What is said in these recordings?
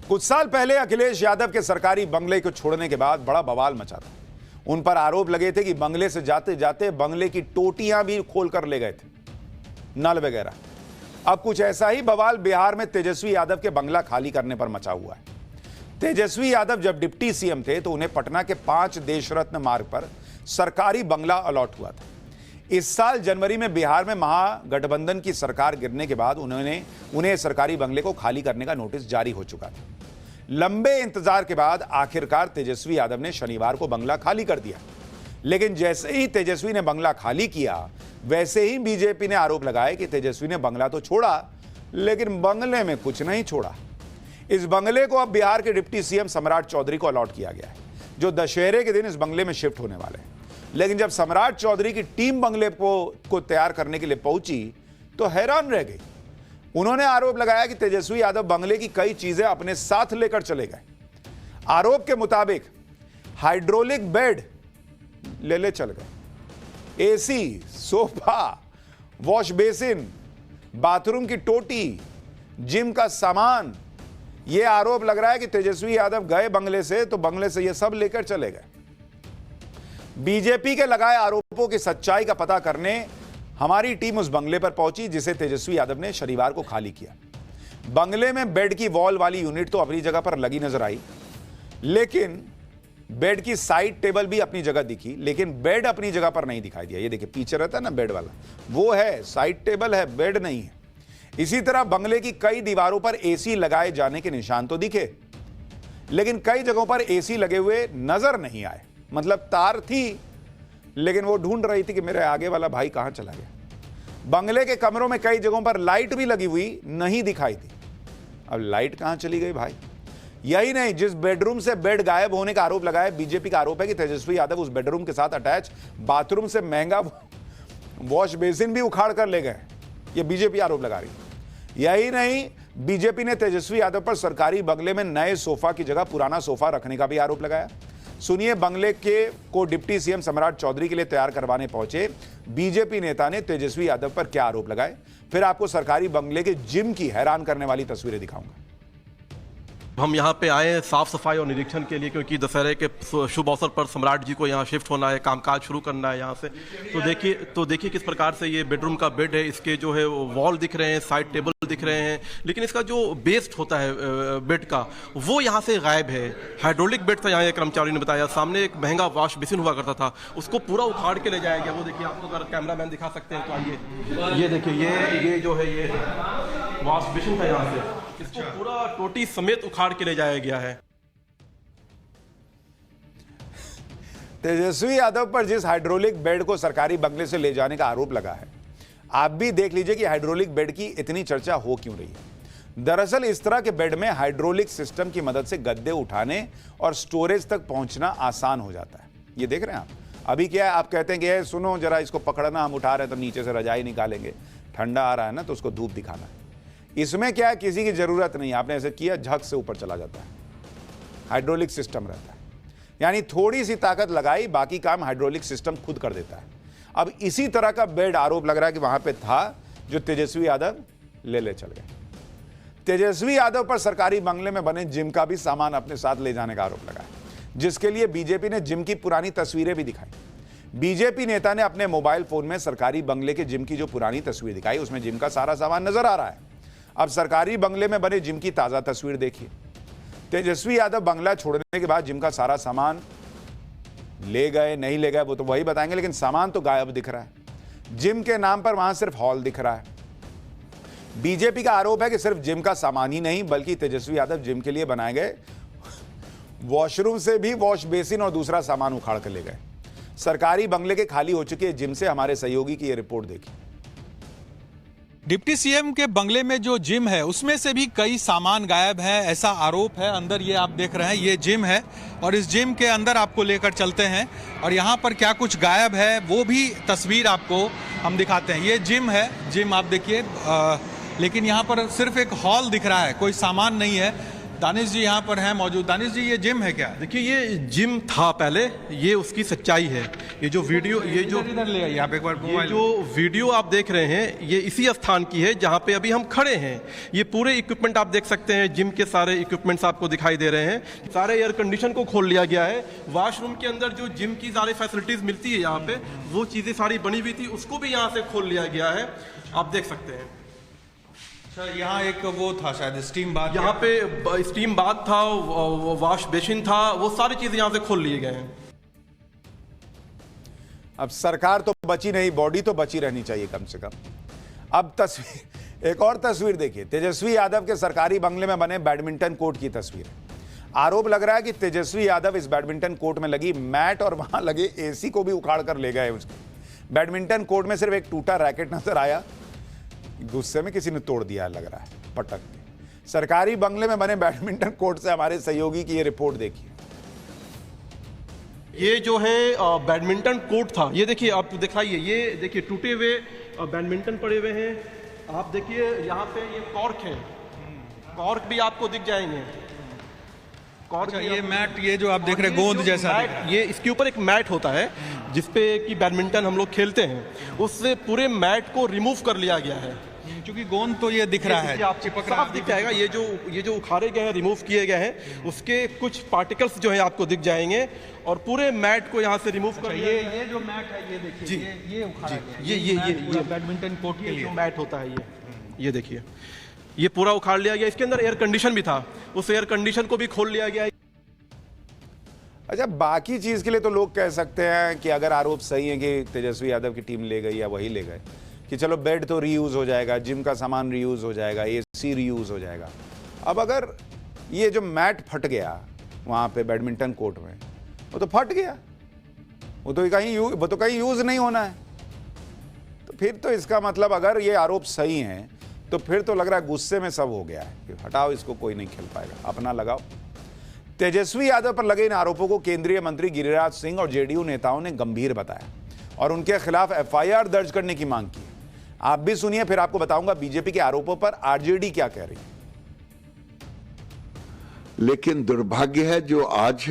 कुछ साल पहले अखिलेश यादव के सरकारी बंगले को छोड़ने के बाद बड़ा बवाल मचा था। उन पर आरोप लगे थे कि बंगले से जाते जाते बंगले की टोटियां भी खोलकर ले गए थे, नल वगैरह। अब कुछ ऐसा ही बवाल बिहार में तेजस्वी यादव के बंगला खाली करने पर मचा हुआ है। तेजस्वी यादव जब डिप्टी सीएम थे तो उन्हें पटना के 5 देश रत्न मार्ग पर सरकारी बंगला अलॉट हुआ था। इस साल जनवरी में बिहार में महागठबंधन की सरकार गिरने के बाद उन्हें सरकारी बंगले को खाली करने का नोटिस जारी हो चुका था। लंबे इंतजार के बाद आखिरकार तेजस्वी यादव ने शनिवार को बंगला खाली कर दिया। लेकिन जैसे ही तेजस्वी ने बंगला खाली किया, वैसे ही बीजेपी ने आरोप लगाया कि तेजस्वी ने बंगला तो छोड़ा, लेकिन बंगले में कुछ नहीं छोड़ा। इस बंगले को अब बिहार के डिप्टी सीएम सम्राट चौधरी को अलॉट किया गया है, जो दशहरे के दिन इस बंगले में शिफ्ट होने वाले हैं। लेकिन जब सम्राट चौधरी की टीम बंगले को तैयार करने के लिए पहुंची तो हैरान रह गई। उन्होंने आरोप लगाया कि तेजस्वी यादव बंगले की कई चीजें अपने साथ लेकर चले गए। आरोप के मुताबिक हाइड्रोलिक बेड ले चल गए, AC, sofa, wash basin, bathroom की टोटी, जिम का सामान। यह आरोप लग रहा है कि तेजस्वी यादव गए बंगले से तो बंगले से यह सब लेकर चले गए। बीजेपी के लगाए आरोपों की सच्चाई का पता करने हमारी टीम उस बंगले पर पहुंची जिसे तेजस्वी यादव ने शनिवार को खाली किया। बंगले में बेड की वॉल वाली यूनिट तो अपनी जगह पर लगी नजर आई, लेकिन बेड की साइड टेबल भी अपनी जगह दिखी, लेकिन बेड अपनी जगह पर नहीं दिखाई दिया। ये देखिए, पीछे रहता है ना बेड वाला, वो है, साइड टेबल है, बेड नहीं है। इसी तरह बंगले की कई दीवारों पर एसी लगाए जाने के निशान तो दिखे, लेकिन कई जगहों पर एसी लगे हुए नजर नहीं आए। मतलब तार थी, लेकिन वो ढूंढ रही थी कि मेरे आगे वाला भाई कहां चला गया। बंगले के कमरों में कई जगहों पर लाइट भी लगी हुई नहीं दिखाई थी। अब लाइट कहां चली गई भाई? यही नहीं, जिस बेडरूम से बेड गायब होने का आरोप लगाया, बीजेपी का आरोप है कि तेजस्वी यादव उस बेडरूम के साथ अटैच बाथरूम से महंगा वॉश बेसिन भी उखाड़ कर ले गए। ये बीजेपी आरोप लगा रही है। यही नहीं, बीजेपी ने तेजस्वी यादव पर सरकारी बंगले में नए सोफा की जगह पुराना सोफा रखने का भी आरोप लगाया। सुनिए, बंगले को डिप्टी सीएम सम्राट चौधरी के लिए तैयार करवाने पहुंचे बीजेपी नेता ने तेजस्वी यादव पर क्या आरोप लगाए। फिर आपको सरकारी बंगले के जिम की हैरान करने वाली तस्वीरें दिखाऊंगा। हम यहाँ पे आए हैं साफ सफाई और निरीक्षण के लिए, क्योंकि दशहरे के शुभ अवसर पर सम्राट जी को यहाँ शिफ्ट होना है, कामकाज शुरू करना है यहाँ से। तो देखिए किस प्रकार से ये बेडरूम का बेड है, इसके जो है वॉल दिख रहे हैं, साइड टेबल दिख रहे हैं, लेकिन इसका जो बेस होता है बेड का, वो यहाँ से गायब है। हाइड्रोलिक बेड था यहाँ, कर्मचारी ने बताया। सामने एक महंगा वॉश बेसिन हुआ करता था, उसको पूरा उखाड़ के ले जाया गया। वो देखिए, आपको अगर कैमरा मैन दिखा सकते हैं तो आइए, ये देखिए, ये जो है ये वॉश बेसिन था यहाँ से, इसको पूरा टोटी समेत उखाड़ के ले जाया गया है। तेजस्वी यादव पर जिस हाइड्रोलिक बेड को सरकारी बंगले से ले जाने का आरोप लगा है, आप भी देख लीजिए कि हाइड्रोलिक बेड की इतनी चर्चा हो क्यों रही है। दरअसल इस तरह के बेड में हाइड्रोलिक सिस्टम की मदद से गद्दे उठाने और स्टोरेज तक पहुंचना आसान हो जाता है। ये देख रहे हैं आप। अभी क्या है, आप कहते हैं कि सुनो जरा इसको पकड़ना, हम उठा रहे हैं तो नीचे से रजाई निकालेंगे, ठंडा आ रहा है ना तो उसको धूप दिखाना है। इसमें क्या है, किसी की जरूरत नहीं, आपने ऐसे किया झक से ऊपर चला जाता है। हाइड्रोलिक सिस्टम रहता है, यानी थोड़ी सी ताकत लगाई, बाकी काम हाइड्रोलिक सिस्टम खुद कर देता है। अब इसी तरह का बेड आरोप लग रहा है कि वहां पे था, जो तेजस्वी यादव ले चल गए। तेजस्वी यादव पर सरकारी बंगले में बने जिम का भी सामान अपने साथ ले जाने का आरोप लगा है, जिसके लिए बीजेपी ने जिम की पुरानी तस्वीरें भी दिखाई। बीजेपी नेता ने अपने मोबाइल फोन में सरकारी बंगले के जिम की जो पुरानी तस्वीर दिखाई, उसमें जिम का सारा सामान नजर आ रहा है। अब सरकारी बंगले में बने जिम की ताजा तस्वीर देखिए। तेजस्वी यादव बंगला छोड़ने के बाद जिम का सारा सामान ले गए, नहीं ले गए वो तो वही बताएंगे, लेकिन सामान तो गायब दिख रहा है। जिम के नाम पर वहां सिर्फ हॉल दिख रहा है। बीजेपी का आरोप है कि सिर्फ जिम का सामान ही नहीं, बल्कि तेजस्वी यादव जिम के लिए बनाए गए वॉशरूम से भी वॉश बेसिन और दूसरा सामान उखाड़ कर ले गए। सरकारी बंगले के खाली हो चुके जिम से हमारे सहयोगी की यह रिपोर्ट देखी। डिप्टी सीएम के बंगले में जो जिम है उसमें से भी कई सामान गायब है, ऐसा आरोप है। अंदर ये आप देख रहे हैं, ये जिम है और इस जिम के अंदर आपको लेकर चलते हैं और यहाँ पर क्या कुछ गायब है वो भी तस्वीर आपको हम दिखाते हैं। ये जिम है, जिम आप देखिए, लेकिन यहाँ पर सिर्फ एक हॉल दिख रहा है, कोई सामान नहीं है। दानिश जी यहाँ पर हैं मौजूद। दानिश जी, ये जिम है क्या? देखिए, ये जिम था पहले, ये उसकी सच्चाई है। ये जो वीडियो, इधर ले आइए आप एक बार। ये जो वीडियो आप देख रहे हैं, ये इसी स्थान की है जहाँ पे अभी हम खड़े हैं। ये पूरे इक्विपमेंट आप देख सकते हैं, जिम के सारे इक्विपमेंट्स आपको दिखाई दे रहे हैं। सारे एयर कंडीशन को खोल लिया गया है। वॉशरूम के अंदर जो जिम की सारी फैसिलिटीज मिलती है यहाँ पे, वो चीज़ें सारी बनी हुई थी, उसको भी यहाँ से खोल लिया गया है, आप देख सकते हैं। यहाँ एक वो था शायद स्टीम बाथ, यहाँ पे स्टीम बाथ था, वॉश बेसिन था, वो सारी चीजें यहाँ से खोल लिए गए हैं। अब सरकार तो बची नहीं, बॉडी तो बची रहनी चाहिए कम से कम। अब तस्वीर, एक और तस्वीर देखिए, तेजस्वी यादव के सरकारी बंगले में बने बैडमिंटन कोर्ट की तस्वीर। आरोप लग रहा है कि तेजस्वी यादव इस बैडमिंटन कोर्ट में लगी मैट और वहां लगे एसी को भी उखाड़ कर ले गए उसके। बैडमिंटन कोर्ट में सिर्फ एक टूटा रैकेट नजर आया, गुस्से में किसी ने तोड़ दिया लग रहा है, पटक के। सरकारी बंगले में बने बैडमिंटन कोर्ट से हमारे सहयोगी की ये रिपोर्ट देखिए। ये जो है बैडमिंटन कोर्ट था, ये देखिए, आप दिखाइए, ये देखिए टूटे हुए बैडमिंटन पड़े हुए हैं। आप देखिए यहाँ पे ये कॉर्क है, कॉर्क भी आपको दिख जाएंगे। कॉर्क, ये मैट, ये जो आप देख रहे हैं गोंद जैसा, ये इसके ऊपर एक मैट होता है जिसपे कि बैडमिंटन हम लोग खेलते हैं, उससे पूरे मैट को रिमूव कर लिया गया है। क्योंकि गोंद तो ये दिख रहा है, आप चिपक रहा है, दिख जाएगा। ये जो उखाड़े गए हैं, रिमूव किए गए हैं, उसके कुछ पार्टिकल्स जो है आपको दिख जाएंगे और पूरे मैट को यहाँ से रिमूव कर। ये जो मैट है, ये देखिए, ये उखाड़ा गया। ये बैडमिंटन कोर्ट के लिए मैट होता है, ये देखिए, ये पूरा उखाड़ लिया गया। इसके अंदर एयर कंडीशन भी था, उस एयर कंडीशन को भी खोल लिया गया। अच्छा, बाकी चीज के लिए तो लोग कह सकते हैं कि अगर आरोप सही है कि तेजस्वी यादव की टीम ले गई या वही ले गए, कि चलो बेड तो रीयूज हो जाएगा, जिम का सामान रीयूज हो जाएगा, एसी रीयूज हो जाएगा। अब अगर ये जो मैट फट गया वहां पे बैडमिंटन कोर्ट में, वो तो फट गया, वो तो कहीं यूज नहीं होना है। तो फिर तो इसका मतलब, अगर ये आरोप सही हैं, तो फिर तो लग रहा है गुस्से में सब हो गया है कि हटाओ इसको, कोई नहीं खेल पाएगा, अपना लगाओ। तेजस्वी यादव पर लगे इन आरोपों को केंद्रीय मंत्री गिरिराज सिंह और जेडीयू नेताओं ने गंभीर बताया और उनके खिलाफ एफआईआर दर्ज करने की मांग की। आप भी सुनिए, फिर आपको बताऊंगा बीजेपी के आरोपों पर आरजेडी क्या कह रही है। लेकिन दुर्भाग्य है जो आज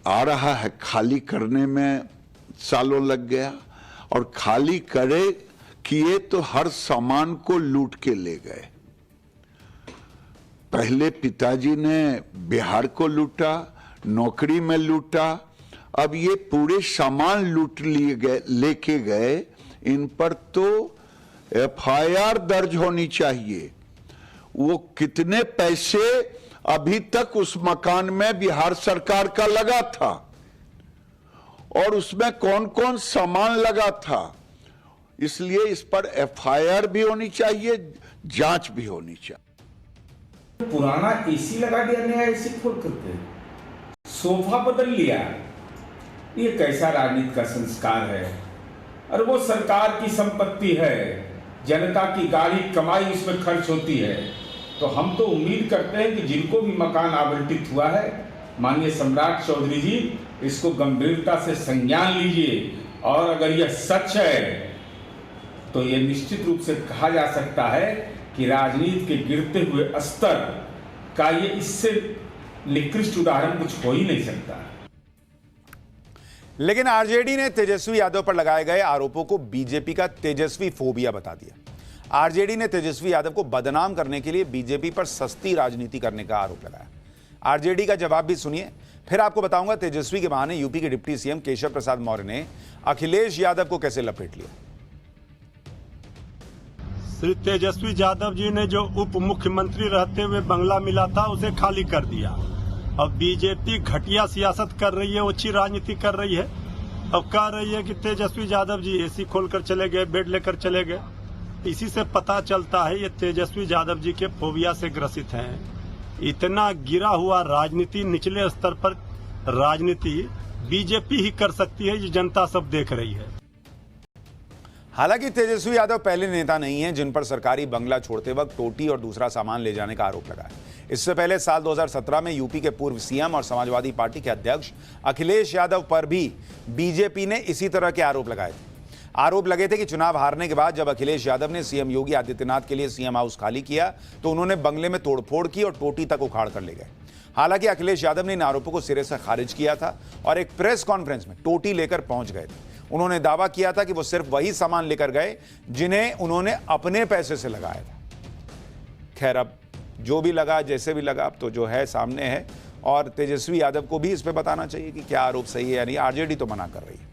आ रहा है, खाली करने में सालों लग गया, और खाली किए तो हर सामान को लूट के ले गए। पहले पिताजी ने बिहार को लूटा, नौकरी में लूटा, अब ये पूरे सामान लूट लिए गए, लेके गए। इन पर तो एफआईआर दर्ज होनी चाहिए। वो कितने पैसे अभी तक उस मकान में बिहार सरकार का लगा था और उसमें कौन कौन सामान लगा था, इसलिए इस पर एफआईआर भी होनी चाहिए, जांच भी होनी चाहिए। पुराना एसी लगा दिया, नया एसी खोल करके सोफा बदल लिया, ये कैसा राजनीति का संस्कार है? और वो सरकार की संपत्ति है, जनता की गाड़ी कमाई उसमें खर्च होती है। तो हम तो उम्मीद करते हैं कि जिनको भी मकान आवंटित हुआ है, माननीय सम्राट चौधरी जी, इसको गंभीरता से संज्ञान लीजिए, और अगर यह सच है तो यह निश्चित रूप से कहा जा सकता है कि राजनीति के गिरते हुए स्तर का ये इससे निकृष्ट उदाहरण कुछ हो ही नहीं सकता। लेकिन आरजेडी ने तेजस्वी यादव पर लगाए गए आरोपों को बीजेपी का तेजस्वी फोबिया बता दिया। आरजेडी ने तेजस्वी यादव को बदनाम करने के लिए बीजेपी पर सस्ती राजनीति करने का आरोप लगाया। आरजेडी का जवाब भी सुनिए, फिर आपको बताऊंगा तेजस्वी के बहाने यूपी के डिप्टी सीएम केशव प्रसाद मौर्य ने अखिलेश यादव को कैसे लपेट लिया। श्री तेजस्वी यादव जी ने जो उप मुख्यमंत्री रहते हुए बंगला मिला था, उसे खाली कर दिया। अब बीजेपी घटिया सियासत कर रही है, अच्छी राजनीति कर रही है। अब कह रही है कि तेजस्वी यादव जी एसी खोलकर चले गए, बेड लेकर चले गए। इसी से पता चलता है ये तेजस्वी यादव जी के फोबिया से ग्रसित हैं। इतना गिरा हुआ राजनीति, निचले स्तर पर राजनीति बीजेपी ही कर सकती है, ये जनता सब देख रही है। हालांकि तेजस्वी यादव पहले नेता नहीं हैं जिन पर सरकारी बंगला छोड़ते वक्त टोटी और दूसरा सामान ले जाने का आरोप लगा है। इससे पहले साल 2017 में यूपी के पूर्व सीएम और समाजवादी पार्टी के अध्यक्ष अखिलेश यादव पर भी बीजेपी ने इसी तरह के आरोप लगाए थे। आरोप लगे थे कि चुनाव हारने के बाद जब अखिलेश यादव ने सीएम योगी आदित्यनाथ के लिए सीएम हाउस खाली किया तो उन्होंने बंगले में तोड़फोड़ की और टोटी तक उखाड़ कर ले गए। हालांकि अखिलेश यादव ने इन आरोपों को सिरे से खारिज किया था और एक प्रेस कॉन्फ्रेंस में टोटी लेकर पहुंच गए थे। उन्होंने दावा किया था कि वो सिर्फ वही सामान लेकर गए जिन्हें उन्होंने अपने पैसे से लगाया था। खैर, अब जो भी लगा, जैसे भी लगा, अब तो जो है सामने है और तेजस्वी यादव को भी इस पे बताना चाहिए कि क्या आरोप सही है या नहीं। आरजेडी तो मना कर रही है।